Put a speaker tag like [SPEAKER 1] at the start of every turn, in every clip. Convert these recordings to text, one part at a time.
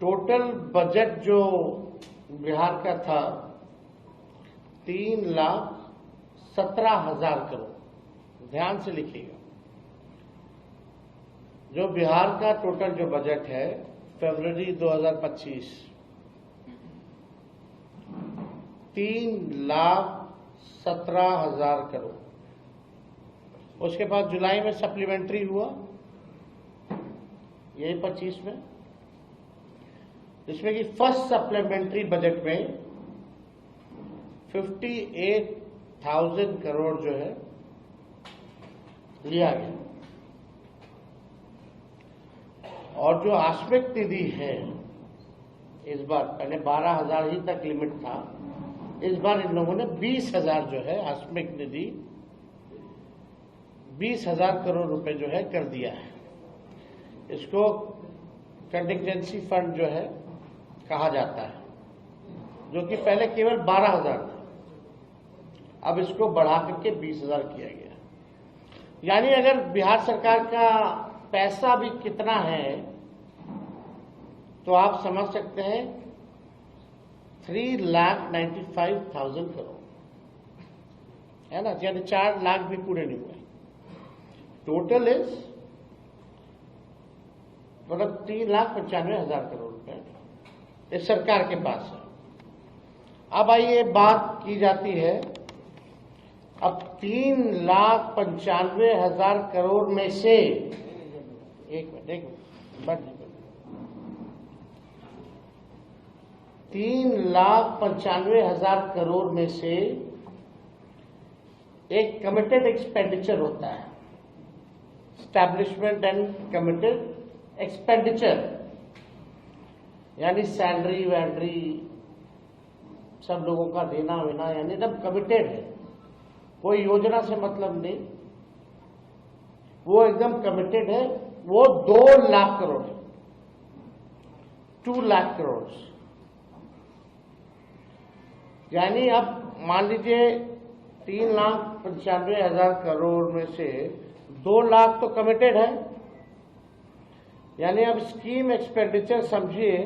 [SPEAKER 1] Total budget जो बिहार का था 3,17,000 करोड़। ध्यान से लिखिएगा, जो बिहार का टोटल जो बजट है फरवरी 2025 3,17,000 करोड़। उसके बाद जुलाई में सप्लीमेंट्री हुआ, यही 25 में, जिसमें कि फर्स्ट सप्लीमेंट्री बजट में 58,000 करोड़ जो है लिया गया। और जो आस्मिक निधि है इस बार, पहले 12,000 ही तक लिमिट था, इस बार इन लोगों ने 20,000 जो है आस्मिक निधि 20,000 करोड़ रुपए जो है कर दिया है। इसको कंटिजेंसी फंड जो है कहा जाता है, जो कि पहले केवल 12,000 था, अब इसको बढ़ा करके 20,000 किया गया। यानी अगर बिहार सरकार का पैसा भी कितना है तो आप समझ सकते हैं 3,95,000 करोड़ है ना, यानी 4 लाख भी पूरे नहीं हुए। टोटल इज मतलब 3,95,000 करोड़ रुपए इस सरकार के पास है। अब आइए बात की जाती है, अब 3,95,000 करोड़ में से एक मिनट 3,95,000 करोड़ में से एक कमिटेड एक्सपेंडिचर होता है, एस्टैब्लिशमेंट एंड कमिटेड एक्सपेंडिचर, यानी सैलरी वैलरी सब लोगों का देना वेना, यानी एकदम कमिटेड है, कोई योजना से मतलब नहीं, वो एकदम कमिटेड है। वो 2 लाख करोड़ है, 2 लाख करोड़। यानी अब मान लीजिए 3,95,000 करोड़ में से 2 लाख तो कमिटेड है, यानी अब स्कीम एक्सपेंडिचर समझिए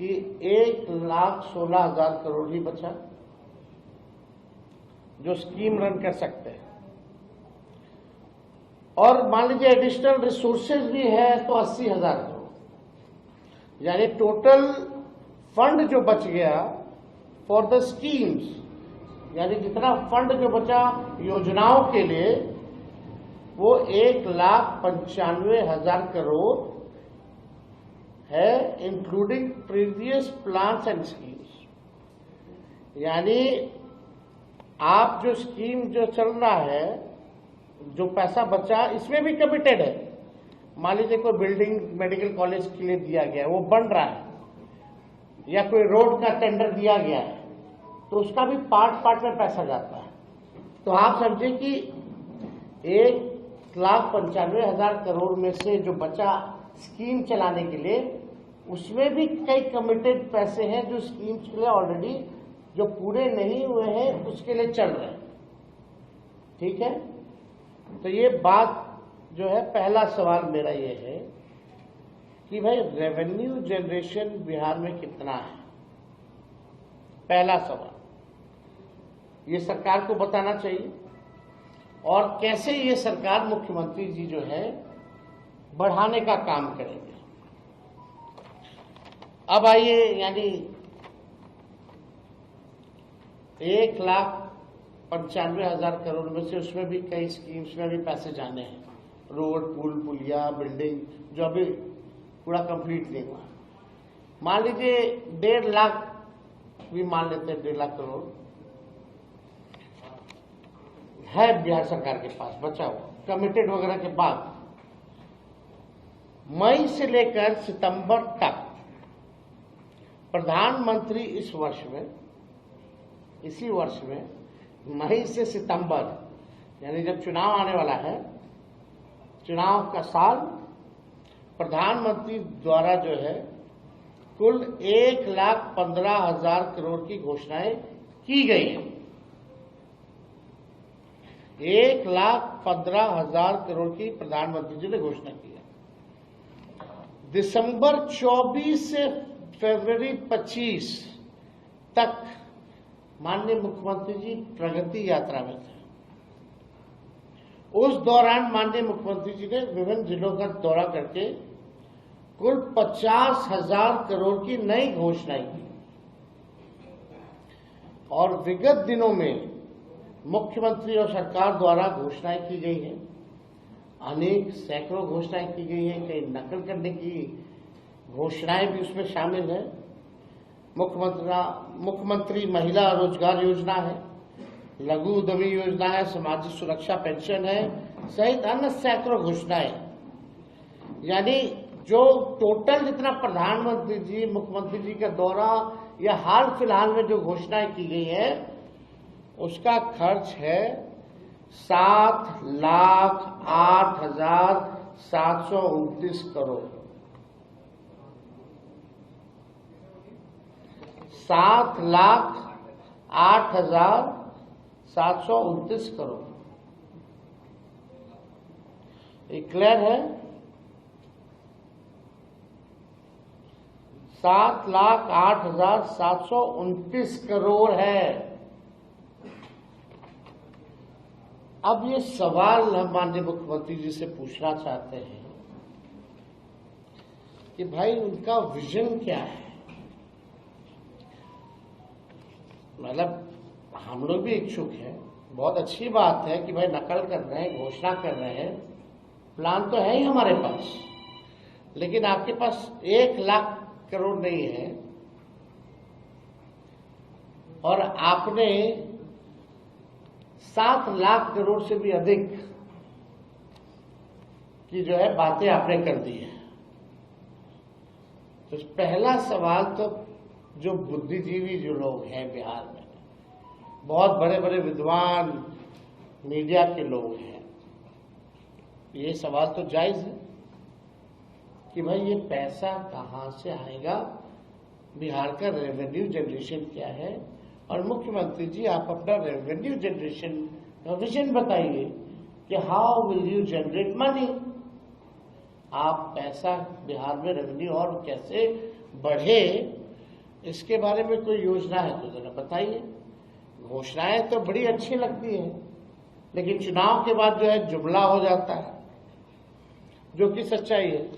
[SPEAKER 1] कि 1,16,000 करोड़ ही बचा जो स्कीम रन कर सकते हैं। और मान लीजिए एडिशनल रिसोर्सेज भी है तो 80,000 करोड़, यानी टोटल फंड जो बच गया फॉर द स्कीम्स, यानी जितना फंड जो बचा योजनाओं के लिए वो 1,95,000 करोड़ है, including previous plans and schemes. यानी आप जो स्कीम जो चल रहा है, जो पैसा बचा इसमें भी कमिटेड है। मान लीजिए कोई बिल्डिंग मेडिकल कॉलेज के लिए दिया गया है, वो बन रहा है, या कोई रोड का टेंडर दिया गया है, तो उसका भी पार्ट में पैसा जाता है। तो आप समझिए कि 1,95,000 करोड़ में से जो बचा स्कीम चलाने के लिए, उसमें भी कई कमिटेड पैसे हैं जो स्कीम्स के लिए ऑलरेडी जो पूरे नहीं हुए हैं उसके लिए चल रहे हैं। ठीक है, तो ये बात जो है, पहला सवाल मेरा ये है कि भाई रेवेन्यू जनरेशन बिहार में कितना है। पहला सवाल ये सरकार को बताना चाहिए, और कैसे ये सरकार मुख्यमंत्री जी जो है बढ़ाने का काम करेंगे। अब आइए, यानी 1,95,000 करोड़ में से उसमें भी कई स्कीम्स में भी पैसे जाने हैं, रोड पुल पुलिया बिल्डिंग जो अभी पूरा कंप्लीट नहीं हुआ। मान लीजिए 1.5 लाख भी मान लेते हैं, 1.5 लाख करोड़ है बिहार सरकार के पास बचा हुआ कमिटेड वगैरह के बाद। मई से लेकर सितंबर तक प्रधानमंत्री इस वर्ष में, इसी वर्ष में मई से सितंबर, यानी जब चुनाव आने वाला है, चुनाव का साल, प्रधानमंत्री द्वारा जो है कुल 1,15,000 करोड़ की घोषणाएं की गई है। 1,15,000 करोड़ की प्रधानमंत्री जी ने घोषणा की है। दिसंबर 24 से फरवरी 25 तक माननीय मुख्यमंत्री जी प्रगति यात्रा में थे। उस दौरान माननीय मुख्यमंत्री जी ने विभिन्न जिलों का दौरा करके कुल 50,000 करोड़ की नई घोषणाएं की और विगत दिनों में मुख्यमंत्री और सरकार द्वारा घोषणाएं की गई हैं। अनेक सैकड़ों घोषणाएं की गई हैं, कई नकल करने की घोषणाएं भी उसमें शामिल है। मुख्यमंत्री महिला रोजगार योजना है, लघु उद्यमी योजना है, सामाजिक सुरक्षा पेंशन है, सहित अन्य सैकड़ों घोषणाएं। यानी जो टोटल जितना प्रधानमंत्री जी मुख्यमंत्री जी का दौरा या हाल फिलहाल में जो घोषणाएं की गई है उसका खर्च है 7,08,729 करोड़। 7,08,729 करोड़। ये क्लियर है? 7,08,729 करोड़ है। अब ये सवाल हम माननीय मुख्यमंत्री जी से पूछना चाहते हैं कि भाई उनका विजन क्या है। मतलब हम लोग भी इच्छुक हैं, बहुत अच्छी बात है कि भाई नकल कर रहे हैं, घोषणा कर रहे हैं, प्लान तो है ही हमारे पास, लेकिन आपके पास 1 लाख करोड़ नहीं है और आपने 7 लाख करोड़ से भी अधिक की जो है बातें आपने कर दी है। तो पहला सवाल तो जो बुद्धिजीवी जो लोग हैं बिहार में, बहुत बड़े बड़े विद्वान मीडिया के लोग हैं, ये सवाल तो जायज है कि भाई ये पैसा कहाँ से आएगा, बिहार का रेवेन्यू जनरेशन क्या है, और मुख्यमंत्री जी आप अपना रेवेन्यू जनरेशन का विजन बताइए कि how will you generate money. आप पैसा बिहार में रेवेन्यू और कैसे बढ़े, इसके बारे में कोई योजना है तो जरा बताइए। घोषणाएं तो बड़ी अच्छी लगती हैं, लेकिन चुनाव के बाद जो है जुमला हो जाता है, जो कि सच्चाई है।